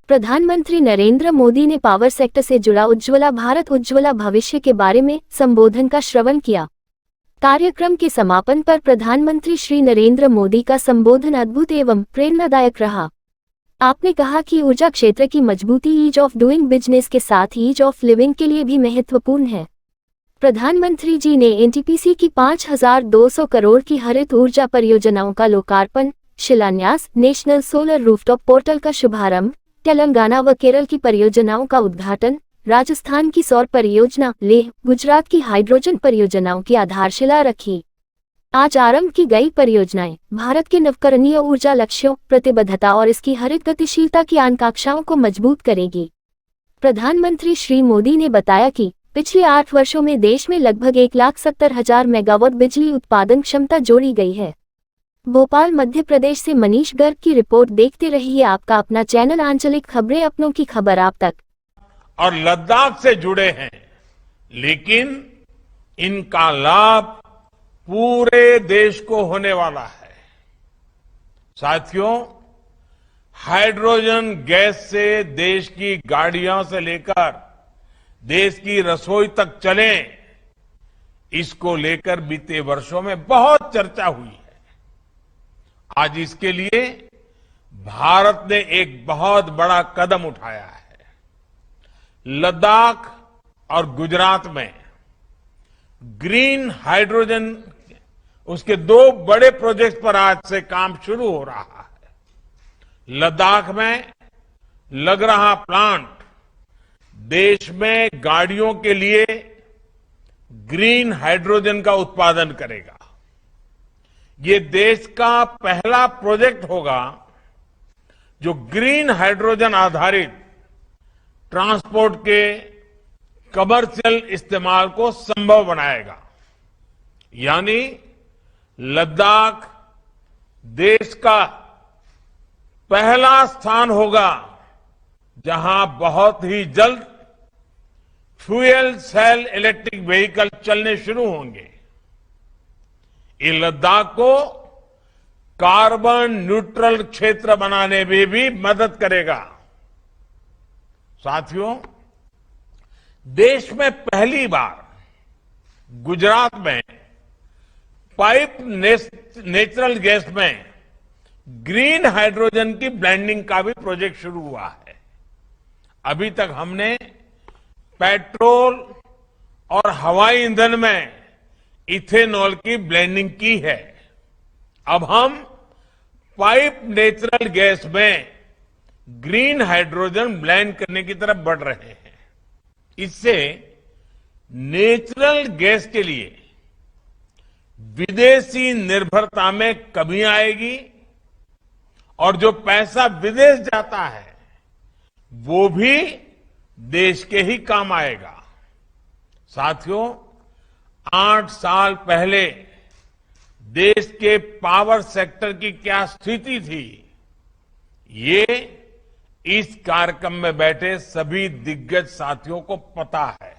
प्रधानमंत्री नरेंद्र मोदी ने power sector से जुड़ा उज्ज्वला भारत उज्ज्वला भविष्य के बारे में संबोधन का श्रवण किया। कार्यक्रम के समापन पर प्रधानमंत्री श्री नरेंद्र मोदी का संबोधन अद्भुत एवं प्रेरणादायक रहा। आपने कहा कि ऊर्जा क्षेत्र की मजबूती ईज ऑफ डूइंग बिजनेस के साथ ईज ऑफ लिविंग के लिए भी महत्वपूर्ण है। प्रधानमंत्री जी ने एनटीपीसी की 5200 करोड़ की हरित ऊर्जा परियोजनाओं का लोकार्पण, शिलान्यास, नेशनल सोलर रूफटॉप पोर्टल का शुभारंभ, तेलंगाना व केरल की परियोजनाओं का उद्घाटन, राजस्थान की सौर परियोजना, लेह, गुजरात की हाइड्रोजन परियोजनाओं की आधारशिला रखी। आज आरंभ की गई परियोजनाएं भारत के नवीकरणीय ऊर्जा लक्ष्यों, प्रतिबद्धता और इसकी हरित गतिशीलता की आकांक्षाओं को मजबूत करेगी। प्रधानमंत्री श्री मोदी ने बताया कि पिछले 8 वर्षों में देश में लगभग 1,70,000 मेगावाट बिजली उत्पादन क्षमता जोड़ी गई है। भोपाल मध्य प्रदेश से मनीष गर्ग की रिपोर्ट। देखते रहिए आपका अपना चैनल आंचलिक खबरें, अपनों की खबर आप तक। और लद्दाख से जुड़े हैं, लेकिन इनका लाभ पूरे देश को होने वाला है। साथियों, हाइड्रोजन गैस से देश की गाड़ियों से लेकर देश की रसोई तक चले, इसको लेकर बीते वर्षों में बहुत चर्चा हुई है। आज इसके लिए भारत ने एक बहुत बड़ा कदम उठाया है। लद्दाख और गुजरात में ग्रीन हाइड्रोजन, उसके 2 बड़े प्रोजेक्ट पर आज से काम शुरू हो रहा है। लद्दाख में लग रहा प्लांट देश में गाड़ियों के लिए ग्रीन हाइड्रोजन का उत्पादन करेगा। ये देश का पहला प्रोजेक्ट होगा जो ग्रीन हाइड्रोजन आधारित ट्रांसपोर्ट के कमर्शियल इस्तेमाल को संभव बनाएगा। यानी लद्दाख देश का पहला स्थान होगा जहां बहुत ही जल्द फ्यूल सेल इलेक्ट्रिक व्हीकल चलने शुरू होंगे। ये लद्दाख को कार्बन न्यूट्रल क्षेत्र बनाने में भी मदद करेगा। साथियों, देश में पहली बार गुजरात में पाइप नेचुरल गैस में ग्रीन हाइड्रोजन की ब्लेंडिंग का भी प्रोजेक्ट शुरू हुआ है। अभी तक हमने पेट्रोल और हवाई ईंधन में इथेनॉल की ब्लेंडिंग की है। अब हम पाइप नेचुरल गैस में ग्रीन हाइड्रोजन ब्लेंड करने की तरफ बढ़ रहे हैं। इससे नेचुरल गैस के लिए विदेशी निर्भरता में कमी आएगी और जो पैसा विदेश जाता है वो भी देश के ही काम आएगा। साथियों, 8 साल पहले देश के पावर सेक्टर की क्या स्थिति थी, ये इस कार्यक्रम में बैठे सभी दिग्गज साथियों को पता है।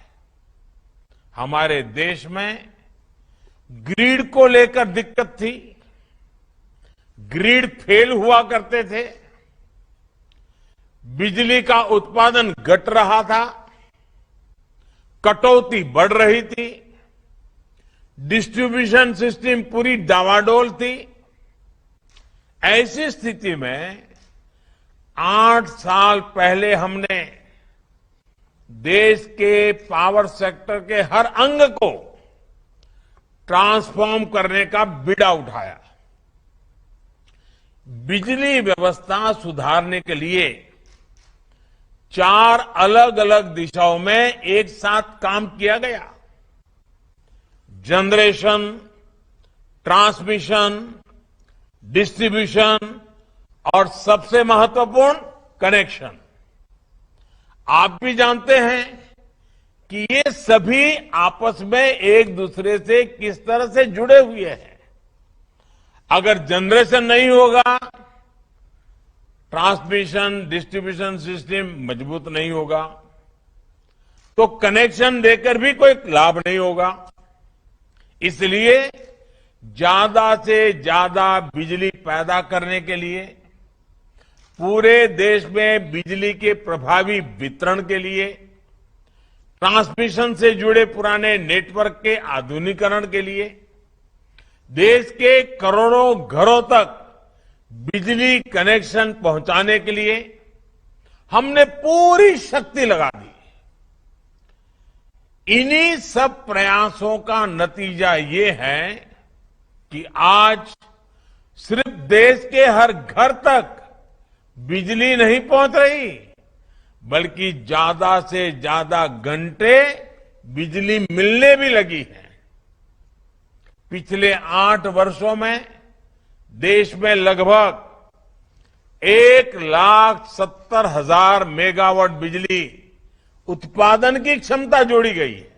हमारे देश में ग्रिड को लेकर दिक्कत थी, ग्रिड फेल हुआ करते थे, बिजली का उत्पादन घट रहा था, कटौती बढ़ रही थी, डिस्ट्रीब्यूशन सिस्टम पूरी डावाडोल थी। ऐसी स्थिति में 8 साल पहले हमने देश के पावर सेक्टर के हर अंग को ट्रांसफॉर्म करने का बीड़ा उठाया। बिजली व्यवस्था सुधारने के लिए 4 अलग अलग दिशाओं में एक साथ काम किया गया। जनरेशन, ट्रांसमिशन, डिस्ट्रीब्यूशन और सबसे महत्वपूर्ण कनेक्शन। आप भी जानते हैं कि ये सभी आपस में एक दूसरे से किस तरह से जुड़े हुए हैं। अगर जनरेशन नहीं होगा, ट्रांसमिशन डिस्ट्रीब्यूशन सिस्टम मजबूत नहीं होगा, तो कनेक्शन देकर भी कोई लाभ नहीं होगा। इसलिए ज्यादा से ज्यादा बिजली पैदा करने के लिए पूरे देश में बिजली के प्रभावी वितरण के लिए ट्रांसमिशन से जुड़े पुराने नेटवर्क के आधुनिकीकरण के लिए देश के करोड़ों घरों तक बिजली कनेक्शन पहुंचाने के लिए हमने पूरी शक्ति लगा दी। इन्हीं सब प्रयासों का नतीजा ये है कि आज सिर्फ देश के हर घर तक बिजली नहीं पहुंच रही, बल्कि ज्यादा से ज्यादा घंटे बिजली मिलने भी लगी है। पिछले 8 वर्षों में देश में लगभग 1,70,000 मेगावाट बिजली उत्पादन की क्षमता जोड़ी गई है।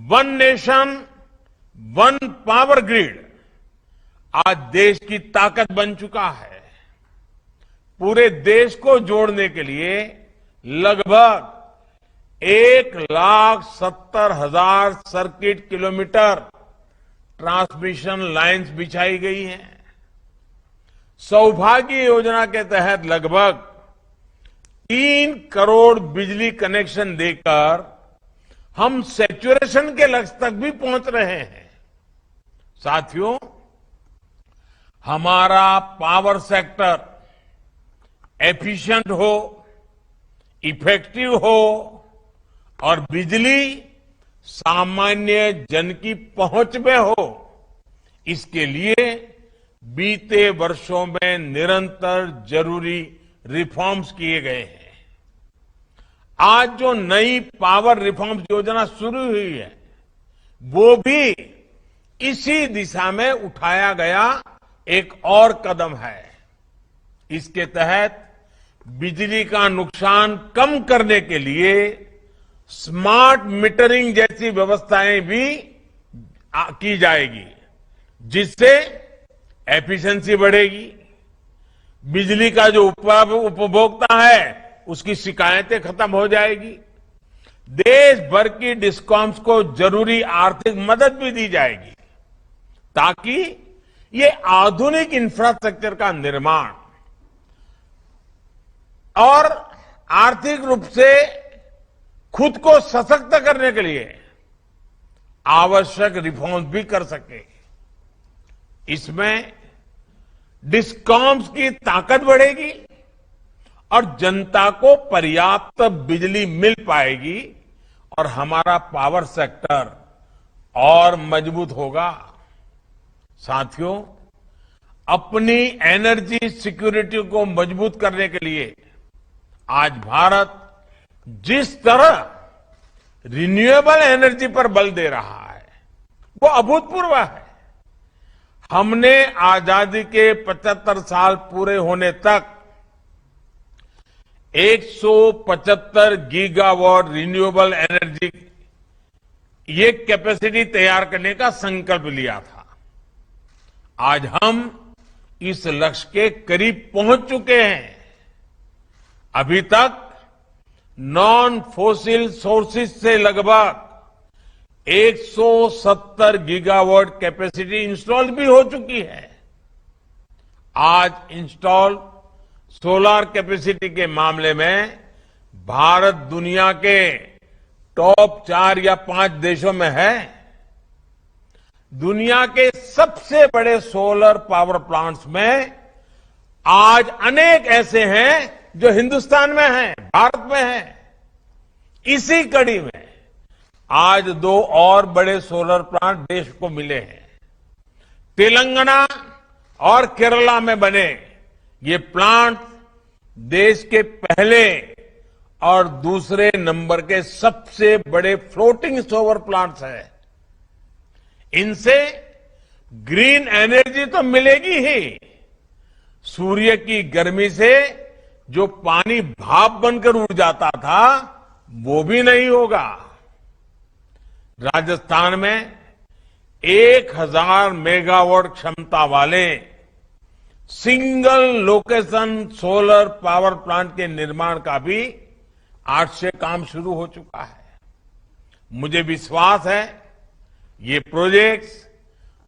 One nation one power grid आज देश की ताकत बन चुका है। पूरे देश को जोड़ने के लिए लगभग 1,70,000 सर्किट किलोमीटर ट्रांसमिशन लाइंस बिछाई गई हैं। सौभाग्य योजना के तहत लगभग 3 करोड़ बिजली कनेक्शन देकर हम सैचुरेशन के लक्ष्य तक भी पहुंच रहे हैं। साथियों, हमारा पावर सेक्टर एफिशिएंट हो, इफेक्टिव हो और बिजली सामान्य जन की पहुंच में हो, इसके लिए बीते वर्षों में निरंतर जरूरी रिफॉर्म्स किए गए हैं। आज जो नई पावर रिफॉर्म्स योजना शुरू हुई है, वो भी इसी दिशा में उठाया गया एक और कदम है। इसके तहत बिजली का नुकसान कम करने के लिए स्मार्ट मीटरिंग जैसी व्यवस्थाएं भी की जाएगी, जिससे एफिशिएंसी बढ़ेगी। बिजली का जो उपभोक्ता है, उसकी शिकायतें खत्म हो जाएगी। देश भर की डिस्कॉम्स को जरूरी आर्थिक मदद भी दी जाएगी, ताकि ये आधुनिक इंफ्रास्ट्रक्चर का निर्माण और आर्थिक रूप से खुद को सशक्त करने के लिए आवश्यक रिफॉर्म्स भी कर सके। इसमें डिस्कॉम्स की ताकत बढ़ेगी और जनता को पर्याप्त बिजली मिल पाएगी और हमारा पावर सेक्टर और मजबूत होगा। साथियों, अपनी एनर्जी सिक्योरिटी को मजबूत करने के लिए आज भारत जिस तरह रिन्यूएबल एनर्जी पर बल दे रहा है, वो अभूतपूर्व है। हमने आजादी के 75 साल पूरे होने तक 175 गीगावाट रिन्यूएबल एनर्जी ये कैपेसिटी तैयार करने का संकल्प लिया था। आज हम इस लक्ष्य के करीब पहुंच चुके हैं। अभी तक नॉन फोसिल सोर्सेज से लगभग 170 गीगावाट कैपेसिटी इंस्टॉल भी हो चुकी है। आज इंस्टॉल सोलर कैपेसिटी के मामले में भारत दुनिया के टॉप 4 या 5 देशों में है। दुनिया के सबसे बड़े सोलर पावर प्लांट्स में आज अनेक ऐसे हैं जो हिंदुस्तान में हैं, भारत में हैं। इसी कड़ी में आज 2 और बड़े सोलर प्लांट देश को मिले हैं। तेलंगाना और केरला में बने ये प्लांट देश के पहले और दूसरे नंबर के सबसे बड़े फ्लोटिंग सोलर प्लांट्स हैं। इनसे ग्रीन एनर्जी तो मिलेगी ही, सूर्य की गर्मी से जो पानी भाप बनकर उड़ जाता था, वो भी नहीं होगा। राजस्थान में 1000 मेगावाट क्षमता वाले single location solar power plant के निर्माण का भी आज से काम शुरू हो चुका है। मुझे विश्वास है ये प्रोजेक्ट्स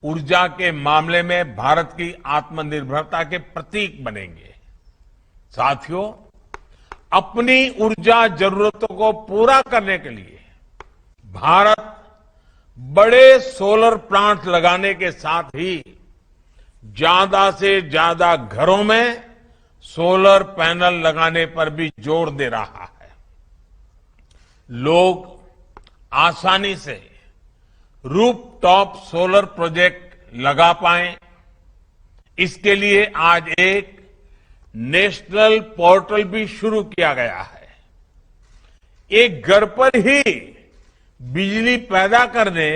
ऊर्जा के मामले में भारत की आत्मनिर्भरता के प्रतीक बनेंगे। साथियों, अपनी ऊर्जा जरूरतों को पूरा करने के लिए भारत बड़े सोलर प्लांट लगाने के साथ ही ज्यादा से ज्यादा घरों में सोलर पैनल लगाने पर भी जोर दे रहा है। लोग आसानी से रूफटॉप सोलर प्रोजेक्ट लगा पाएं, इसके लिए आज एक नेशनल पोर्टल भी शुरू किया गया है। एक घर पर ही बिजली पैदा करने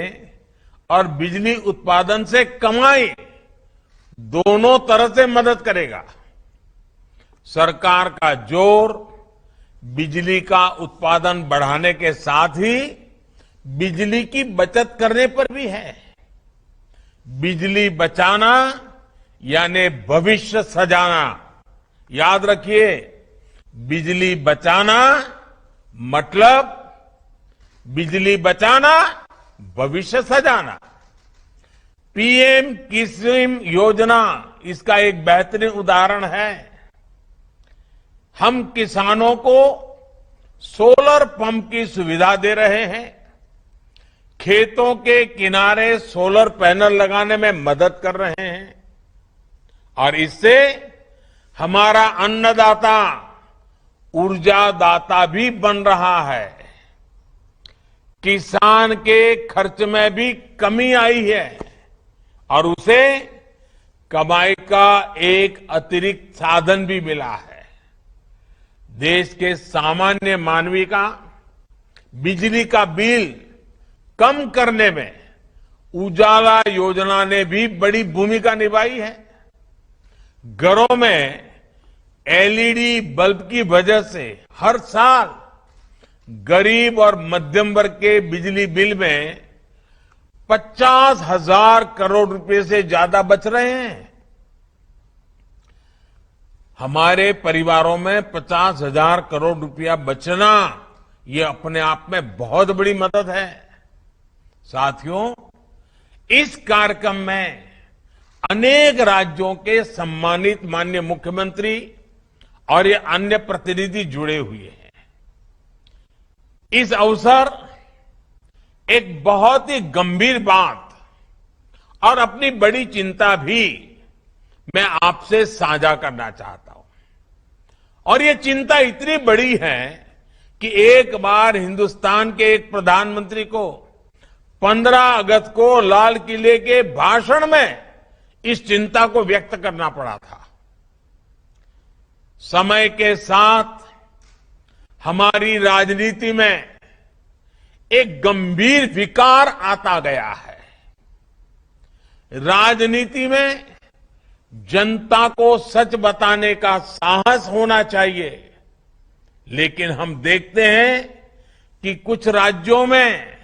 और बिजली उत्पादन से कमाई दोनों तरह से मदद करेगा। सरकार का जोर बिजली का उत्पादन बढ़ाने के साथ ही बिजली की बचत करने पर भी है। बिजली बचाना यानी भविष्य सजाना। याद रखिए, बिजली बचाना मतलब बिजली बचाना, भविष्य सजाना। पीएम किसान योजना इसका एक बेहतरीन उदाहरण है। हम किसानों को सोलर पंप की सुविधा दे रहे हैं, खेतों के किनारे सोलर पैनल लगाने में मदद कर रहे हैं और इससे हमारा अन्नदाता ऊर्जादाता भी बन रहा है। किसान के खर्च में भी कमी आई है और उसे कमाई का एक अतिरिक्त साधन भी मिला है। देश के सामान्य मानवी का बिजली का बिल कम करने में उजाला योजना ने भी बड़ी भूमिका निभाई है। घरों में एलईडी बल्ब की वजह से हर साल गरीब और मध्यम वर्ग के बिजली बिल में 50,000 करोड़ रुपए से ज्यादा बच रहे हैं। हमारे परिवारों में 50,000 करोड़ रुपया बचना ये अपने आप में बहुत बड़ी मदद है। साथियों, इस कार्यक्रम में अनेक राज्यों के सम्मानित माननीय मुख्यमंत्री और ये अन्य प्रतिनिधि जुड़े हुए हैं। इस अवसर एक बहुत ही गंभीर बात और अपनी बड़ी चिंता भी मैं आपसे साझा करना चाहता हूं। और ये चिंता इतनी बड़ी है कि एक बार हिंदुस्तान के एक प्रधानमंत्री को 15 अगस्त को लाल किले के भाषण में इस चिंता को व्यक्त करना पड़ा था। समय के साथ हमारी राजनीति में एक गंभीर विकार आता गया है। राजनीति में जनता को सच बताने का साहस होना चाहिए, लेकिन हम देखते हैं कि कुछ राज्यों में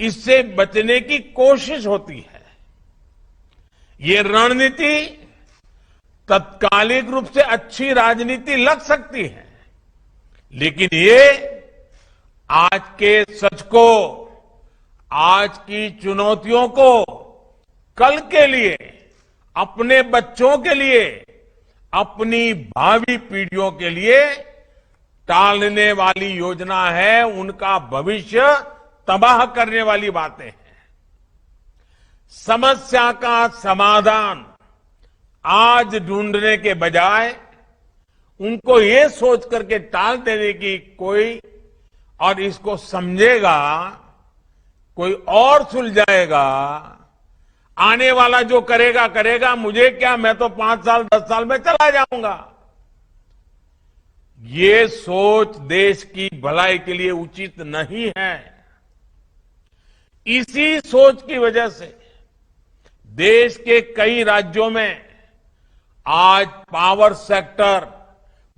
इससे बचने की कोशिश होती है। ये रणनीति तत्कालिक रूप से अच्छी राजनीति लग सकती है, लेकिन ये आज के सच को, आज की चुनौतियों को कल के लिए, अपने बच्चों के लिए, अपनी भावी पीढ़ियों के लिए टालने वाली योजना है। उनका भविष्य तबाह करने वाली बातें हैं। समस्या का समाधान आज ढूंढने के बजाय उनको ये सोच करके टाल देने की कोई और इसको समझेगा, कोई और सुलझाएगा, आने वाला जो करेगा करेगा, मुझे क्या, मैं तो 5 साल 10 साल में चला जाऊंगा। ये सोच देश की भलाई के लिए उचित नहीं है। इसी सोच की वजह से देश के कई राज्यों में आज पावर सेक्टर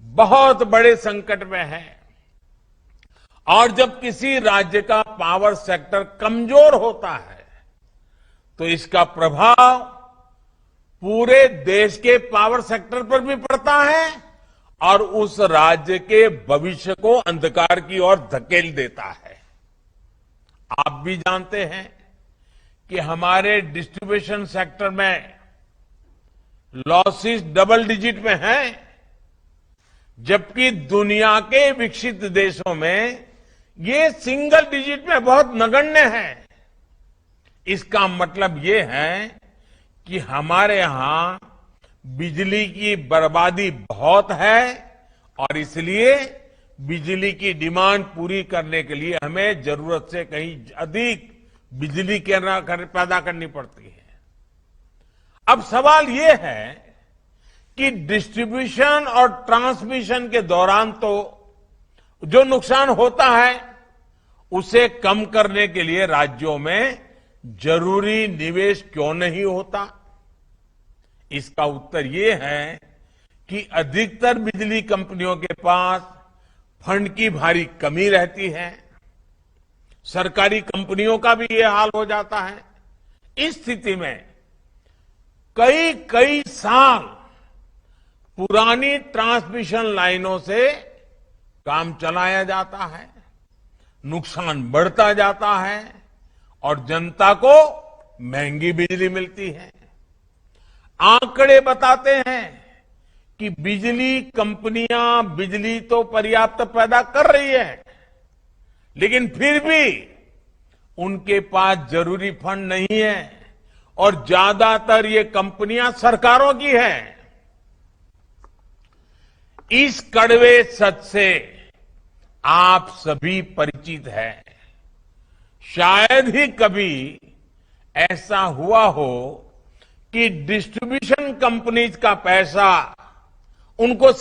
बहुत बड़े संकट में है और जब किसी राज्य का पावर सेक्टर कमजोर होता है तो इसका प्रभाव पूरे देश के पावर सेक्टर पर भी पड़ता है और उस राज्य के भविष्य को अंधकार की ओर धकेल देता है। आप भी जानते हैं कि हमारे डिस्ट्रीब्यूशन सेक्टर में लॉसेस डबल डिजिट में हैं, जबकि दुनिया के विकसित देशों में ये सिंगल डिजिट में बहुत नगण्य है। इसका मतलब ये है कि हमारे यहां बिजली की बर्बादी बहुत है और इसलिए बिजली की डिमांड पूरी करने के लिए हमें जरूरत से कहीं अधिक बिजली पैदा करनी पड़ती है। अब सवाल ये है कि डिस्ट्रीब्यूशन और ट्रांसमिशन के दौरान तो जो नुकसान होता है उसे कम करने के लिए राज्यों में जरूरी निवेश क्यों नहीं होता? इसका उत्तर ये है कि अधिकतर बिजली कंपनियों के पास फंड की भारी कमी रहती है। सरकारी कंपनियों का भी ये हाल हो जाता है। इस स्थिति में कई कई साल पुरानी ट्रांसमिशन लाइनों से काम चलाया जाता है, नुकसान बढ़ता जाता है और जनता को महंगी बिजली मिलती है। आंकड़े बताते हैं कि बिजली कंपनियां बिजली तो पर्याप्त पैदा कर रही है, लेकिन फिर भी उनके पास जरूरी फंड नहीं है और ज्यादातर ये कंपनियां सरकारों की हैं। इस कड़वे सच से आप सभी परिचित हैं। शायद ही कभी ऐसा हुआ हो कि डिस्ट्रीब्यूशन कंपनीज का पैसा उनको